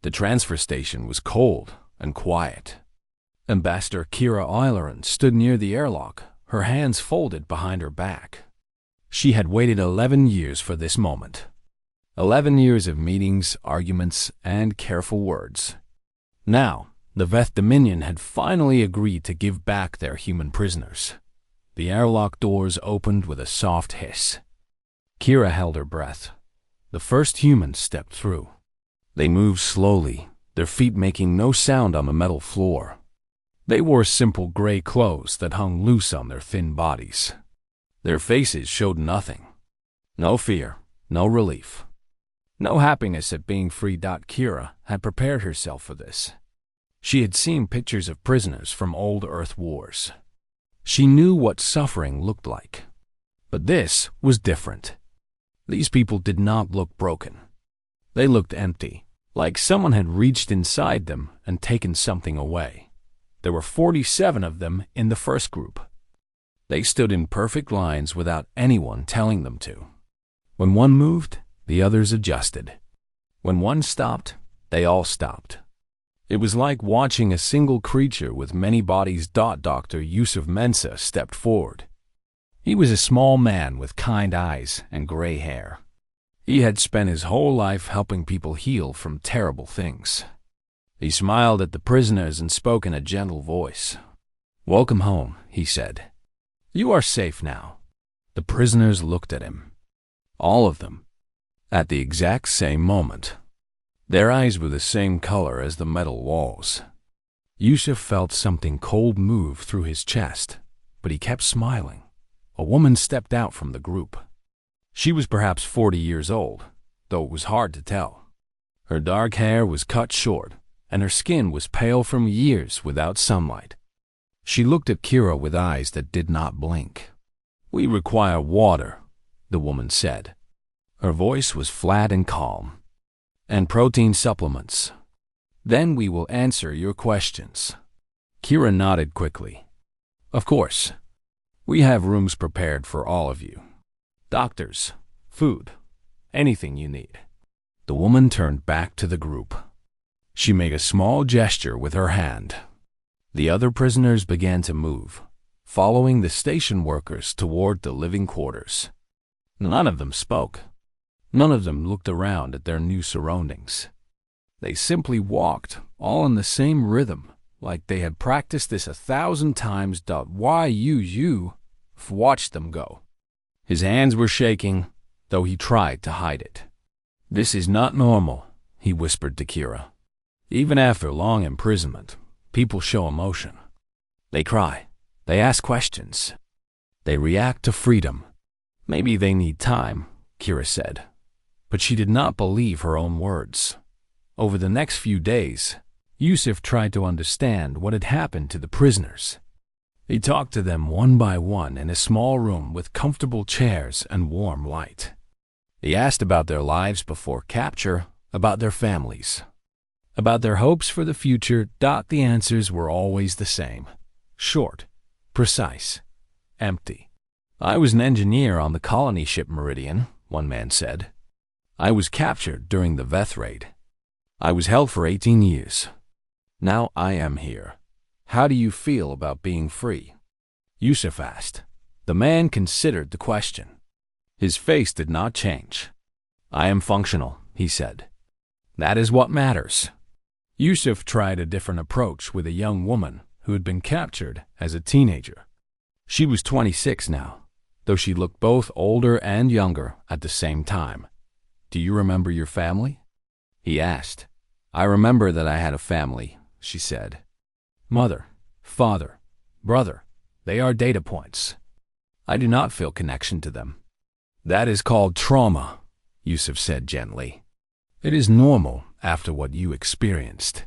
The transfer station was cold and quiet. Ambassador Kira Eilerin stood near the airlock, her hands folded behind her back. She had waited 11 years for this moment. 11 years of meetings, arguments, and careful words. Now, the Veth Dominion had finally agreed to give back their human prisoners. The airlock doors opened with a soft hiss. Kira held her breath. The first humans stepped through. They moved slowly, their feet making no sound on the metal floor. They wore simple gray clothes that hung loose on their thin bodies. Their faces showed nothing. No fear, no relief. No happiness at being free. Kira had prepared herself for this. She had seen pictures of prisoners from old Earth wars. She knew what suffering looked like. But this was different. These people did not look broken. They looked empty, like someone had reached inside them and taken something away. There were 47 of them in the first group. They stood in perfect lines without anyone telling them to. When one moved, the others adjusted. When one stopped, they all stopped. It was like watching a single creature with many bodies. Dr. Yusuf Mensa stepped forward. He was a small man with kind eyes and gray hair. He had spent his whole life helping people heal from terrible things. He smiled at the prisoners and spoke in a gentle voice. "Welcome home," he said. "You are safe now." The prisoners looked at him. All of them. At the exact same moment. Their eyes were the same color as the metal walls. Yusuf felt something cold move through his chest, but he kept smiling. A woman stepped out from the group. She was perhaps 40 years old, though it was hard to tell. Her dark hair was cut short, and her skin was pale from years without sunlight. She looked at Kira with eyes that did not blink. "We require water," the woman said. Her voice was flat and calm. "And protein supplements. Then we will answer your questions." Kira nodded quickly. "Of course. We have rooms prepared for all of you. Doctors, food, anything you need." The woman turned back to the group. She made a small gesture with her hand. The other prisoners began to move, following the station workers toward the living quarters. None of them spoke. None of them looked around at their new surroundings. They simply walked, all in the same rhythm, like they had practiced this 1,000 times. Yu watched them go. His hands were shaking, though he tried to hide it. "This is not normal," he whispered to Kira. "Even after long imprisonment, people show emotion. They cry. They ask questions. They react to freedom. Maybe they need time," Kira said. But she did not believe her own words. Over the next few days, Yusuf tried to understand what had happened to the prisoners. He talked to them one by one in a small room with comfortable chairs and warm light. He asked about their lives before capture, about their families, about their hopes for the future. The answers were always the same. Short, precise, empty. "I was an engineer on the colony ship Meridian," one man said. "I was captured during the Veth raid. I was held for 18 years. Now I am here. How do you feel about being free?" Yusuf asked. The man considered the question. His face did not change. "I am functional," he said. "That is what matters." Yusuf tried a different approach with a young woman who had been captured as a teenager. She was 26 now, though she looked both older and younger at the same time. "Do you remember your family?" he asked. "I remember that I had a family," she said. "Mother, father, brother, they are data points. I do not feel connection to them." "That is called trauma," Yusuf said gently. "It is normal after what you experienced.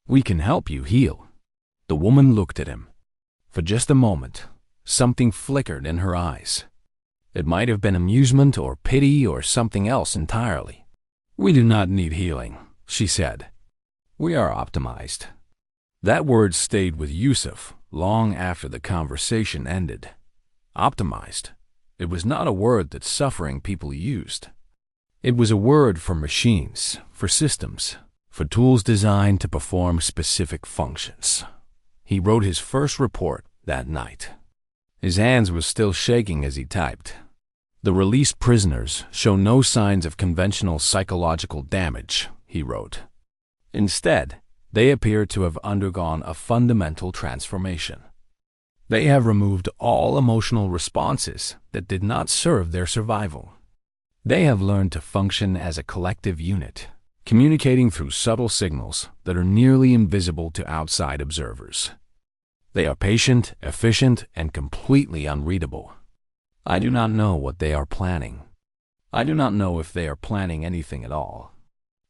We can help you heal." The woman looked at him. For just a moment, something flickered in her eyes. It might have been amusement or pity or something else entirely. "We do not need healing," she said. "We are optimized." That word stayed with Yusuf long after the conversation ended. Optimized. It was not a word that suffering people used. It was a word for machines, for systems, for tools designed to perform specific functions. He wrote his first report that night. His hands were still shaking as he typed. The released prisoners show no signs of conventional psychological damage, he wrote. Instead, they appear to have undergone a fundamental transformation. They have removed all emotional responses that did not serve their survival. They have learned to function as a collective unit, communicating through subtle signals that are nearly invisible to outside observers. They are patient, efficient, and completely unreadable. I do not know what they are planning. I do not know if they are planning anything at all.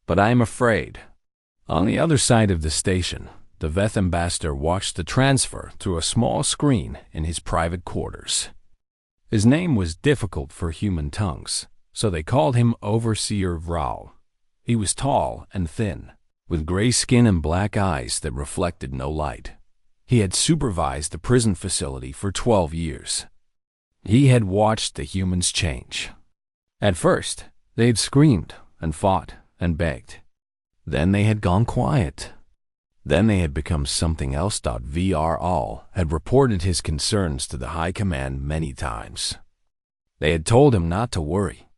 But I am afraid. On the other side of the station, the Veth ambassador watched the transfer through a small screen in his private quarters. His name was difficult for human tongues, so they called him Overseer Vral. He was tall and thin, with gray skin and black eyes that reflected no light. He had supervised the prison facility for 12 years. He had watched the humans change. At first, they had screamed and fought and begged. Then they had gone quiet. Then they had become something else. VRAL had reported his concerns to the High Command many times. They had told him not to worry.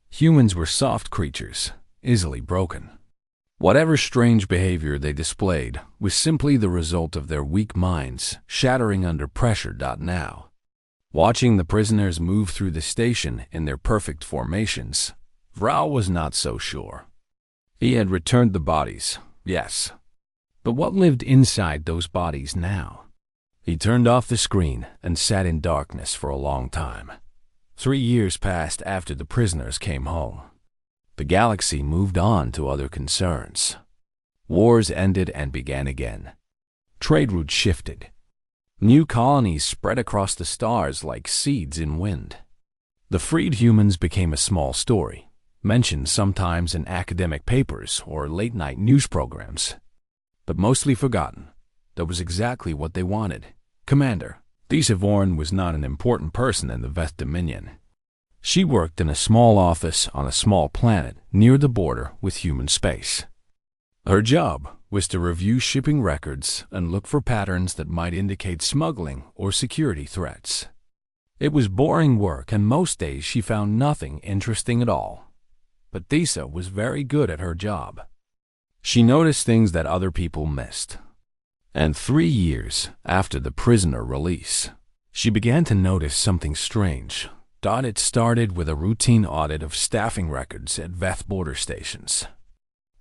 Humans were soft creatures, easily broken. Whatever strange behavior they displayed was simply the result of their weak minds shattering under pressure. Now, watching the prisoners move through the station in their perfect formations, Vral was not so sure. He had returned the bodies, yes. But what lived inside those bodies now? He turned off the screen and sat in darkness for a long time. 3 years passed after the prisoners came home. The galaxy moved on to other concerns. Wars ended and began again. Trade routes shifted. New colonies spread across the stars like seeds in wind. The freed humans became a small story, mentioned sometimes in academic papers or late-night news programs. But mostly forgotten. That was exactly what they wanted. Commander, Thesa Vorn was not an important person in the Veth Dominion. She worked in a small office on a small planet near the border with human space. Her job was to review shipping records and look for patterns that might indicate smuggling or security threats. It was boring work, and most days she found nothing interesting at all. But Thesa was very good at her job. She noticed things that other people missed. And 3 years after the prisoner release, she began to notice something strange. It started with a routine audit of staffing records at Veth border stations.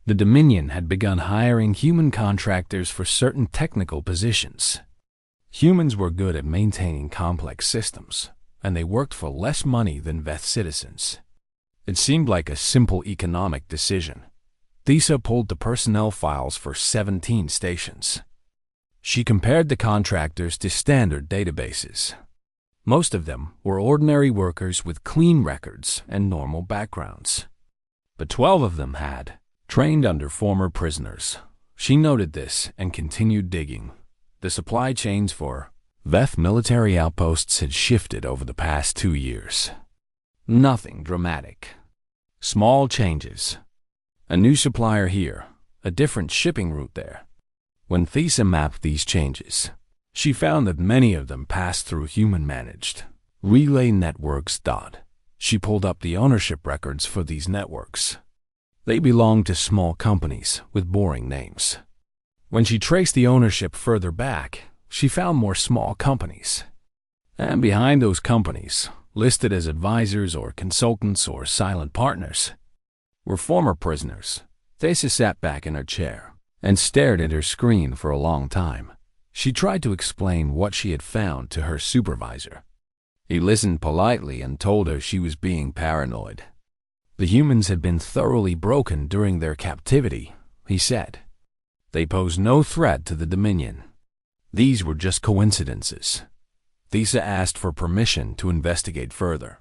The Dominion had begun hiring human contractors for certain technical positions. Humans were good at maintaining complex systems, and they worked for less money than Veth citizens. It seemed like a simple economic decision. Thesa pulled the personnel files for 17 stations. She compared the contractors to standard databases. Most of them were ordinary workers with clean records and normal backgrounds. But 12 of them had trained under former prisoners. She noted this and continued digging. The supply chains for Veth military outposts had shifted over the past 2 years. Nothing dramatic. Small changes. A new supplier here, a different shipping route there. When Thesa mapped these changes, she found that many of them passed through human-managed relay networks. She pulled up the ownership records for these networks. They belonged to small companies with boring names. When she traced the ownership further back, she found more small companies. And behind those companies, listed as advisors or consultants or silent partners, were former prisoners. Thesa sat back in her chair and stared at her screen for a long time. She tried to explain what she had found to her supervisor. He listened politely and told her she was being paranoid. The humans had been thoroughly broken during their captivity, he said. They posed no threat to the Dominion. These were just coincidences. Thesa asked for permission to investigate further.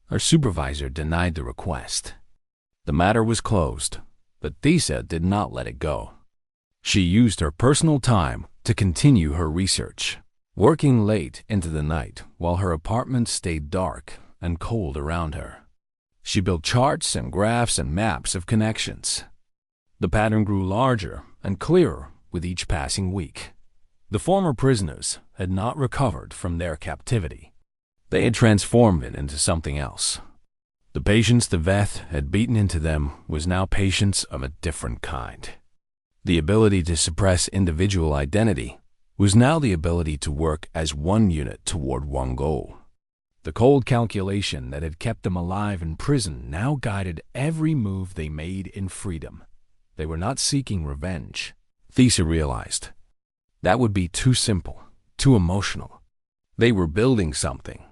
Her supervisor denied the request. The matter was closed, but Thesa did not let it go. She used her personal time to continue her research, working late into the night while her apartment stayed dark and cold around her. She built charts and graphs and maps of connections. The pattern grew larger and clearer with each passing week. The former prisoners had not recovered from their captivity. They had transformed it into something else. The patience the Veth had beaten into them was now patience of a different kind. The ability to suppress individual identity was now the ability to work as one unit toward one goal. The cold calculation that had kept them alive in prison now guided every move they made in freedom. They were not seeking revenge. Thesa realized. That would be too simple, too emotional. They were building something.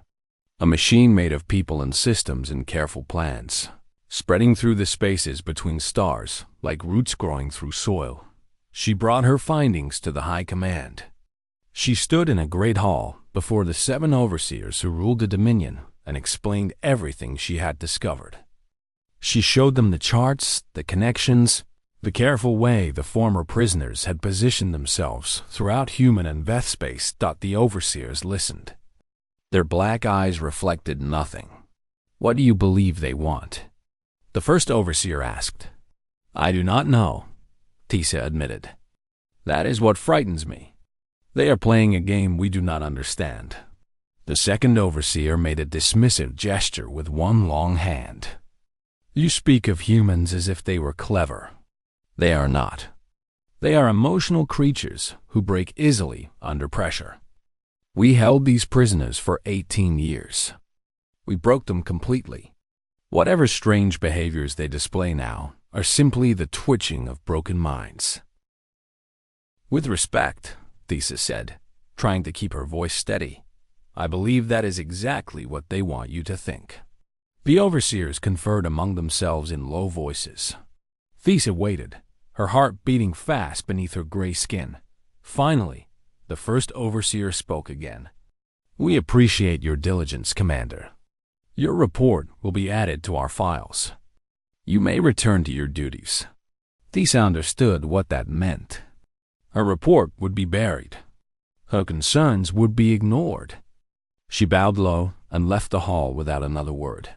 A machine made of people and systems and careful plans, spreading through the spaces between stars like roots growing through soil. She brought her findings to the High Command. She stood in a great hall before the 7 overseers who ruled the Dominion and explained everything she had discovered. She showed them the charts, the connections, the careful way the former prisoners had positioned themselves throughout human and Veth space. The overseers listened. Their black eyes reflected nothing. What do you believe they want? The first overseer asked. I do not know, Thesa admitted. That is what frightens me. They are playing a game we do not understand. The second overseer made a dismissive gesture with one long hand. You speak of humans as if they were clever. They are not. They are emotional creatures who break easily under pressure. We held these prisoners for 18 years. We broke them completely. Whatever strange behaviors they display now are simply the twitching of broken minds. With respect, Thesa said, trying to keep her voice steady, I believe that is exactly what they want you to think. The overseers conferred among themselves in low voices. Thesa waited, her heart beating fast beneath her gray skin. Finally, the first overseer spoke again. We appreciate your diligence, Commander. Your report will be added to our files. You may return to your duties. Thesa understood what that meant. Her report would be buried. Her concerns would be ignored. She bowed low and left the hall without another word.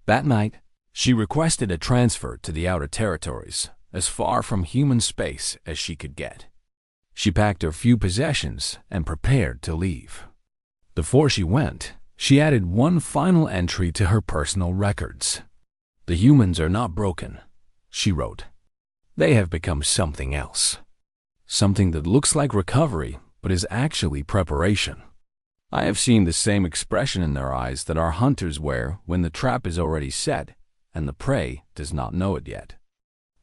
That night, she requested a transfer to the outer territories, as far from human space as she could get. She packed her few possessions and prepared to leave. Before she went, she added one final entry to her personal records. The humans are not broken, she wrote. They have become something else. Something that looks like recovery, but is actually preparation. I have seen the same expression in their eyes that our hunters wear when the trap is already set and the prey does not know it yet.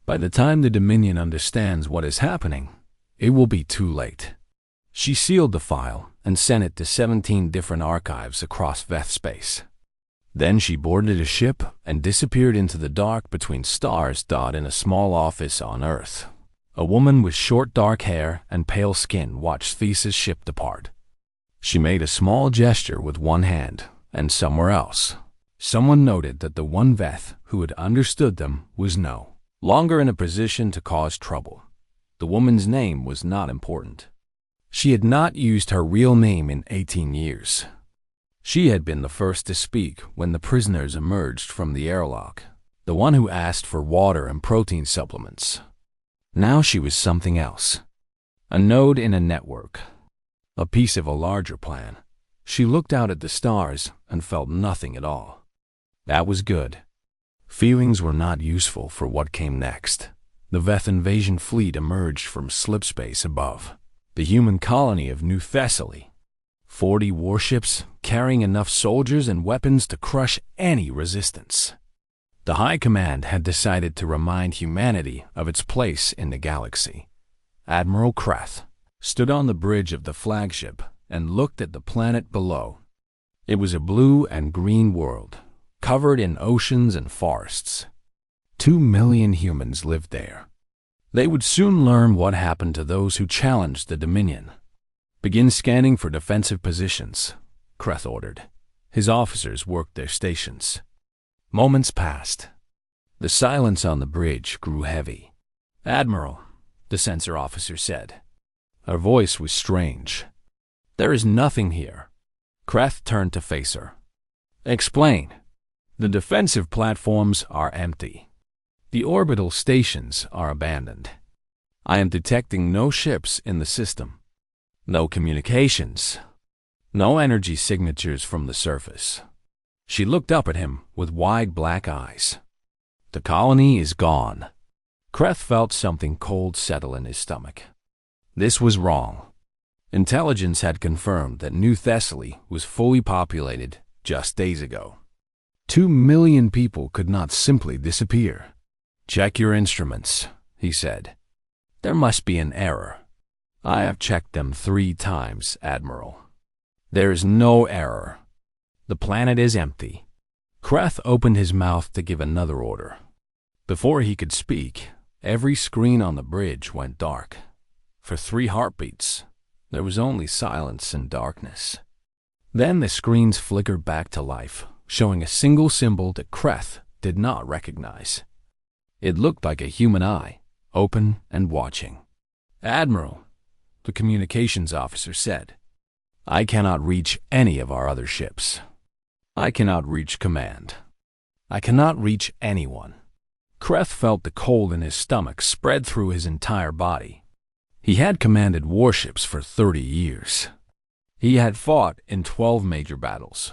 By the time the Dominion understands what is happening, it will be too late. She sealed the file and sent it to 17 different archives across Veth space. Then she boarded a ship and disappeared into the dark between stars. In a small office on Earth, a woman with short dark hair and pale skin watched Thesa's ship depart. She made a small gesture with one hand, and somewhere else, someone noted that the one Veth who had understood them was no longer in a position to cause trouble. The woman's name was not important. She had not used her real name in 18 years. She had been the first to speak when the prisoners emerged from the airlock, the one who asked for water and protein supplements. Now she was something else, a node in a network, a piece of a larger plan. She looked out at the stars and felt nothing at all. That was good. Feelings were not useful for what came next. The Veth invasion fleet emerged from slipspace above. The human colony of New Thessaly. 40 warships carrying enough soldiers and weapons to crush any resistance. The High Command had decided to remind humanity of its place in the galaxy. Admiral Kreth stood on the bridge of the flagship and looked at the planet below. It was a blue and green world, covered in oceans and forests. 2 million humans lived there. They would soon learn what happened to those who challenged the Dominion. Begin scanning for defensive positions, Kreth ordered. His officers worked their stations. Moments passed. The silence on the bridge grew heavy. Admiral, the sensor officer said. Her voice was strange. There is nothing here. Kreth turned to face her. Explain. The defensive platforms are empty. The orbital stations are abandoned. I am detecting no ships in the system. No communications. No energy signatures from the surface. She looked up at him with wide black eyes. The colony is gone. Kreth felt something cold settle in his stomach. This was wrong. Intelligence had confirmed that New Thessaly was fully populated just days ago. 2 million people could not simply disappear. "Check your instruments," he said. "There must be an error." "I have checked them 3 times, Admiral. There is no error. The planet is empty." Kreth opened his mouth to give another order. Before he could speak, every screen on the bridge went dark. For 3 heartbeats, there was only silence and darkness. Then the screens flickered back to life, showing a single symbol that Kreth did not recognize. It looked like a human eye, open and watching. "Admiral," the communications officer said, "I cannot reach any of our other ships. I cannot reach command. I cannot reach anyone." Kreth felt the cold in his stomach spread through his entire body. He had commanded warships for 30 years. He had fought in 12 major battles.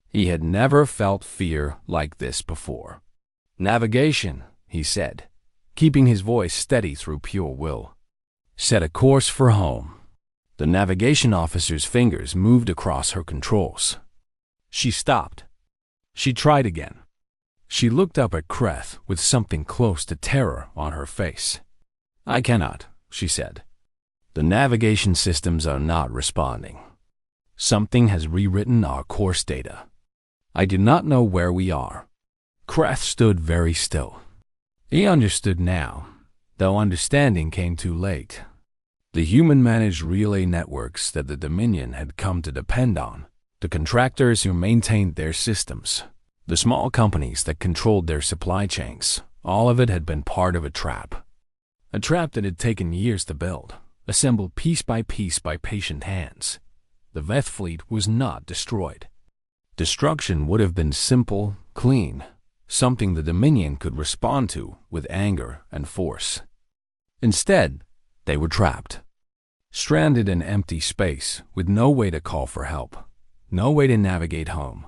He had never felt fear like this before. "Navigation," he said, keeping his voice steady through pure will. "Set a course for home." The navigation officer's fingers moved across her controls. She stopped. She tried again. She looked up at Kreth with something close to terror on her face. "I cannot," she said. "The navigation systems are not responding. Something has rewritten our course data. I do not know where we are." Kreth stood very still. He understood now, though understanding came too late. The human-managed relay networks that the Dominion had come to depend on, the contractors who maintained their systems, the small companies that controlled their supply chains, all of it had been part of a trap. A trap that had taken years to build, assembled piece by patient hands. The Veth fleet was not destroyed. Destruction would have been simple, clean, something the Dominion could respond to with anger and force. Instead, they were trapped. Stranded in empty space with no way to call for help, no way to navigate home,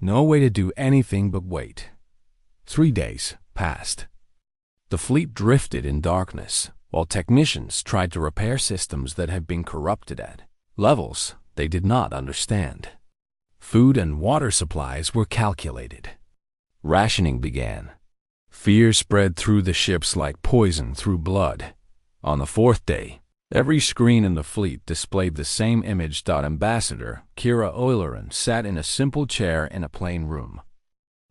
no way to do anything but wait. 3 days passed. The fleet drifted in darkness while technicians tried to repair systems that had been corrupted at levels they did not understand. Food and water supplies were calculated. Rationing began. Fear spread through the ships like poison through blood. On the 4th day, every screen in the fleet displayed the same image. Ambassador Kira Oilerin sat in a simple chair in a plain room.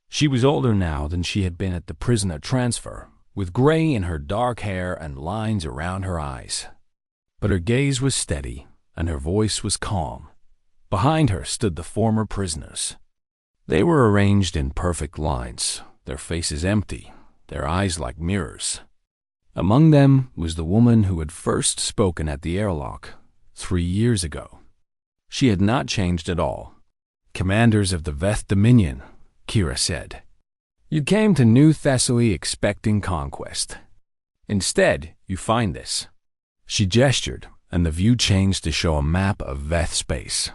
She was older now than she had been at the prisoner transfer, with gray in her dark hair and lines around her eyes. But her gaze was steady, and her voice was calm. Behind her stood the former prisoners. They were arranged in perfect lines, their faces empty, their eyes like mirrors. Among them was the woman who had first spoken at the airlock 3 years ago. She had not changed at all. "Commanders of the Veth Dominion," Kira said, "you came to New Thessaly expecting conquest. Instead, you find this." She gestured, and the view changed to show a map of Veth space.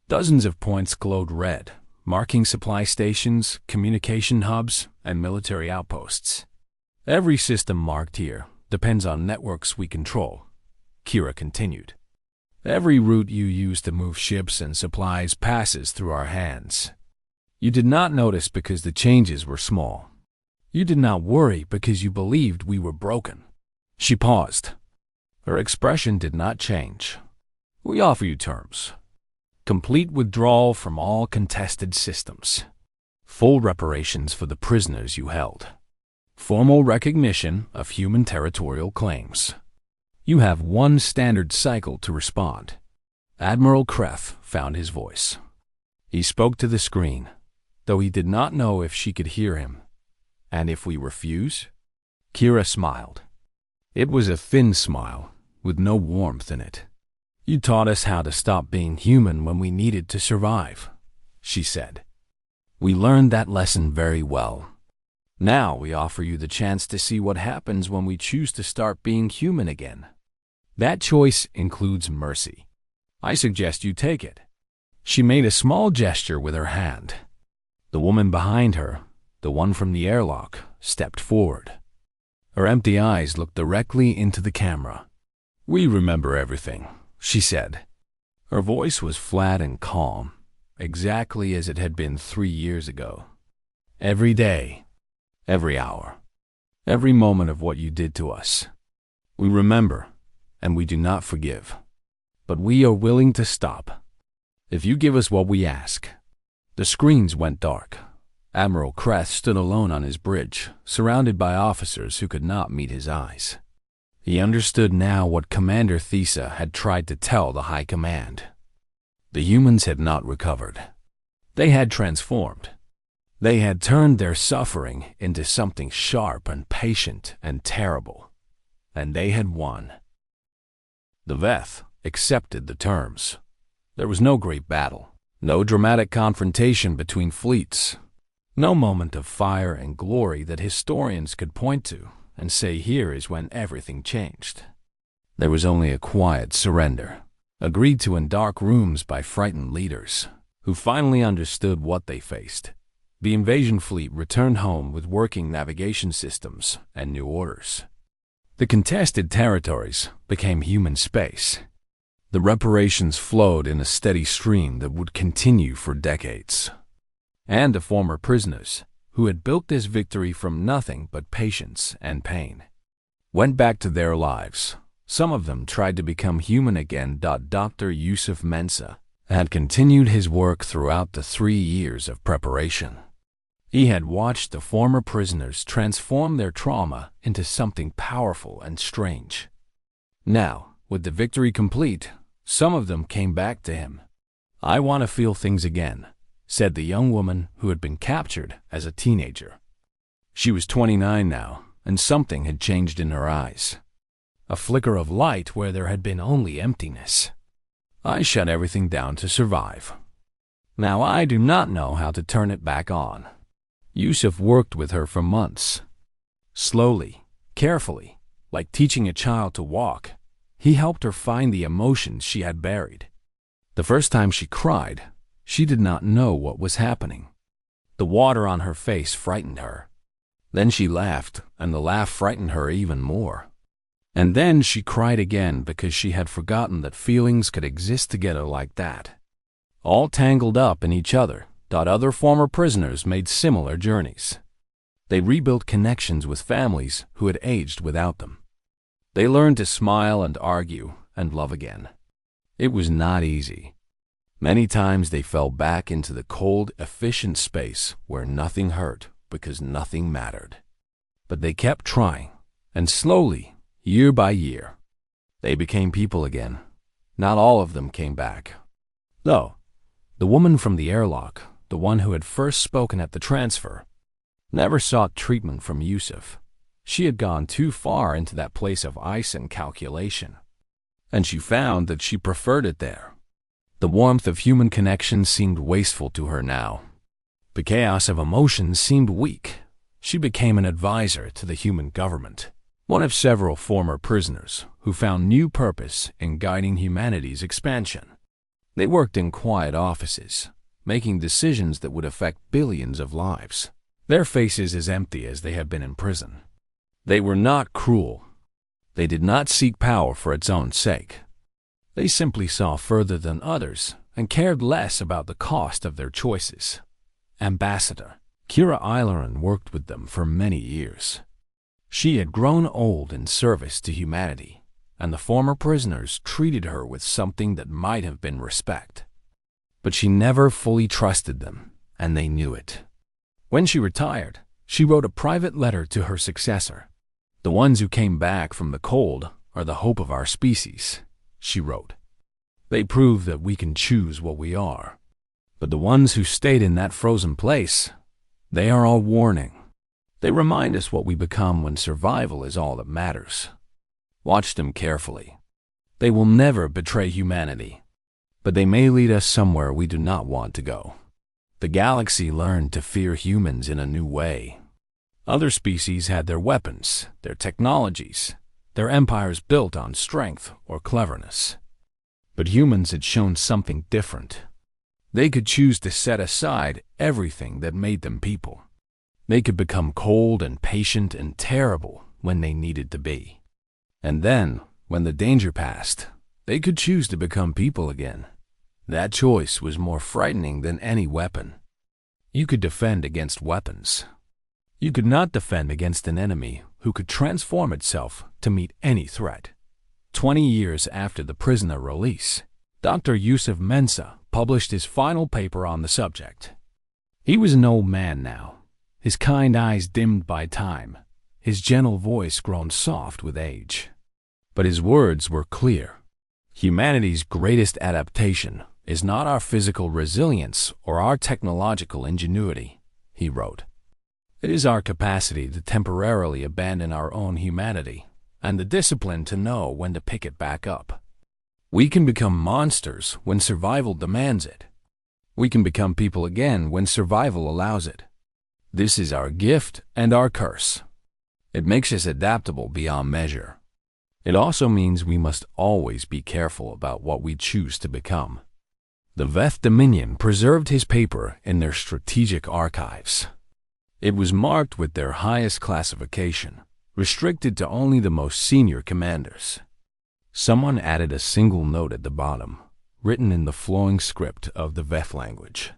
Dozens of points glowed red, marking supply stations, communication hubs, and military outposts. "Every system marked here depends on networks we control," Kira continued. "Every route you use to move ships and supplies passes through our hands. You did not notice because the changes were small. You did not worry because you believed we were broken." She paused. Her expression did not change. "We offer you terms. Complete withdrawal from all contested systems. Full reparations for the prisoners you held. Formal recognition of human territorial claims. You have 1 standard cycle to respond." Admiral Kreth found his voice. He spoke to the screen, though he did not know if she could hear him. "And if we refuse?" Kira smiled. It was a thin smile, with no warmth in it. "You taught us how to stop being human when we needed to survive," she said. "We learned that lesson very well. Now we offer you the chance to see what happens when we choose to start being human again. That choice includes mercy. I suggest you take it." She made a small gesture with her hand. The woman behind her, the one from the airlock, stepped forward. Her empty eyes looked directly into the camera. "We remember everything," she said. Her voice was flat and calm, exactly as it had been 3 years ago. "Every day, every hour, every moment of what you did to us. We remember, and we do not forgive. But we are willing to stop, if you give us what we ask." The screens went dark. Admiral Kreth stood alone on his bridge, surrounded by officers who could not meet his eyes. He understood now what Commander Thesa had tried to tell the High Command. The humans had not recovered. They had transformed. They had turned their suffering into something sharp and patient and terrible. And they had won. The Veth accepted the terms. There was no great battle, no dramatic confrontation between fleets, no moment of fire and glory that historians could point to and say here is when everything changed. There was only a quiet surrender, agreed to in dark rooms by frightened leaders, who finally understood what they faced. The invasion fleet returned home with working navigation systems and new orders. The contested territories became human space. The reparations flowed in a steady stream that would continue for decades. And the former prisoners, who had built this victory from nothing but patience and pain, went back to their lives. Some of them tried to become human again. Dr. Yusuf Mensa had continued his work throughout the 3 years of preparation. He had watched the former prisoners transform their trauma into something powerful and strange. Now, with the victory complete, some of them came back to him. "I want to feel things again," said the young woman who had been captured as a teenager. She was 29 now, and something had changed in her eyes. A flicker of light where there had been only emptiness. "I shut everything down to survive. Now I do not know how to turn it back on." Yusuf worked with her for months. Slowly, carefully, like teaching a child to walk, he helped her find the emotions she had buried. The first time she cried, she did not know what was happening. The water on her face frightened her. Then she laughed, and the laugh frightened her even more. And then she cried again because she had forgotten that feelings could exist together like that. All tangled up in each other. Other former prisoners made similar journeys. They rebuilt connections with families who had aged without them. They learned to smile and argue and love again. It was not easy. Many times they fell back into the cold, efficient space where nothing hurt because nothing mattered. But they kept trying, and slowly, year by year, they became people again. Not all of them came back. Though, the woman from the airlock, the one who had first spoken at the transfer, never sought treatment from Yusuf. She had gone too far into that place of ice and calculation, and she found that she preferred it there. The warmth of human connection seemed wasteful to her now. The chaos of emotions seemed weak. She became an advisor to the human government, one of several former prisoners who found new purpose in guiding humanity's expansion. They worked in quiet offices, making decisions that would affect billions of lives, their faces as empty as they had been in prison. They were not cruel. They did not seek power for its own sake. They simply saw further than others and cared less about the cost of their choices. Ambassador Kira Eilerin worked with them for many years. She had grown old in service to humanity, and the former prisoners treated her with something that might have been respect. But she never fully trusted them, and they knew it. When she retired, she wrote a private letter to her successor. "The ones who came back from the cold are the hope of our species," she wrote. "They prove that we can choose what we are. But the ones who stayed in that frozen place, they are our warning. They remind us what we become when survival is all that matters. Watch them carefully. They will never betray humanity, but they may lead us somewhere we do not want to go." The galaxy learned to fear humans in a new way. Other species had their weapons, their technologies, their empires built on strength or cleverness. But humans had shown something different. They could choose to set aside everything that made them people. They could become cold and patient and terrible when they needed to be. And then, when the danger passed, they could choose to become people again. That choice was more frightening than any weapon. You could defend against weapons. You could not defend against an enemy who could transform itself to meet any threat. 20 years after the prisoner release, Dr. Yusuf Mensa published his final paper on the subject. He was an old man now, his kind eyes dimmed by time, his gentle voice grown soft with age. But his words were clear. Humanity's greatest adaptation is not our physical resilience or our technological ingenuity, he wrote. It is our capacity to temporarily abandon our own humanity and the discipline to know when to pick it back up. We can become monsters when survival demands it. We can become people again when survival allows it. This is our gift and our curse. It makes us adaptable beyond measure. It also means we must always be careful about what we choose to become. The Veth Dominion preserved his paper in their strategic archives. It was marked with their highest classification, restricted to only the most senior commanders. Someone added a single note at the bottom, written in the flowing script of the Veth language.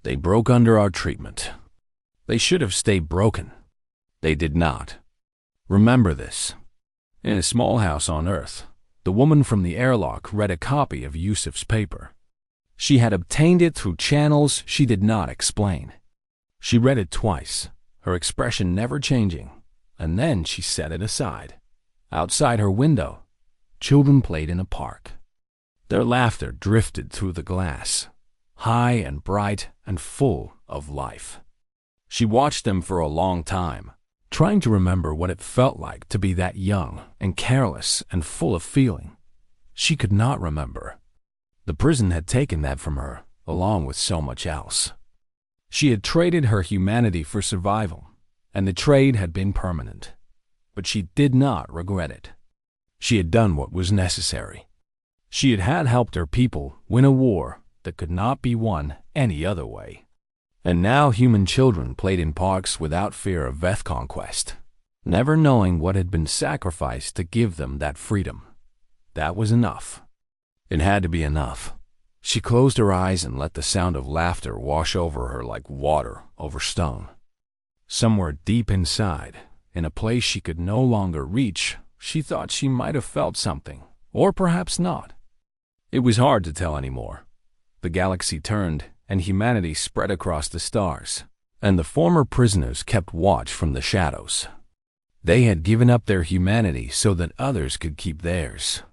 They broke under our treatment. They should have stayed broken. They did not. Remember this. In a small house on Earth, the woman from the airlock read a copy of Yusuf's paper. She had obtained it through channels she did not explain. She read it twice, her expression never changing, and then she set it aside. Outside her window, children played in a park. Their laughter drifted through the glass, high and bright and full of life. She watched them for a long time, trying to remember what it felt like to be that young and careless and full of feeling. She could not remember. The prison had taken that from her, along with so much else. She had traded her humanity for survival, and the trade had been permanent. But she did not regret it. She had done what was necessary. She had helped her people win a war that could not be won any other way. And now human children played in parks without fear of Veth conquest, never knowing what had been sacrificed to give them that freedom. That was enough. It had to be enough. She closed her eyes and let the sound of laughter wash over her like water over stone. Somewhere deep inside, in a place she could no longer reach, she thought she might have felt something, or perhaps not. It was hard to tell anymore. The galaxy turned, and humanity spread across the stars, and the former prisoners kept watch from the shadows. They had given up their humanity so that others could keep theirs.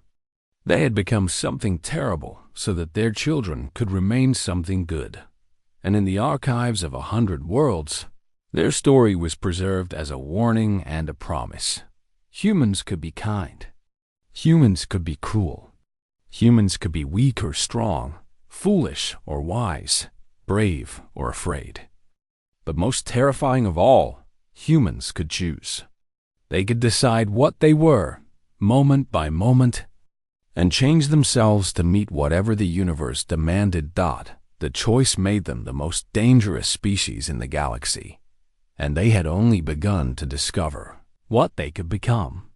They had become something terrible so that their children could remain something good. And in the archives of 100 worlds, their story was preserved as a warning and a promise. Humans could be kind. Humans could be cruel. Humans could be weak or strong, foolish or wise, brave or afraid. But most terrifying of all, humans could choose. They could decide what they were, moment by moment, and change themselves to meet whatever the universe demanded. The choice made them the most dangerous species in the galaxy, and they had only begun to discover what they could become.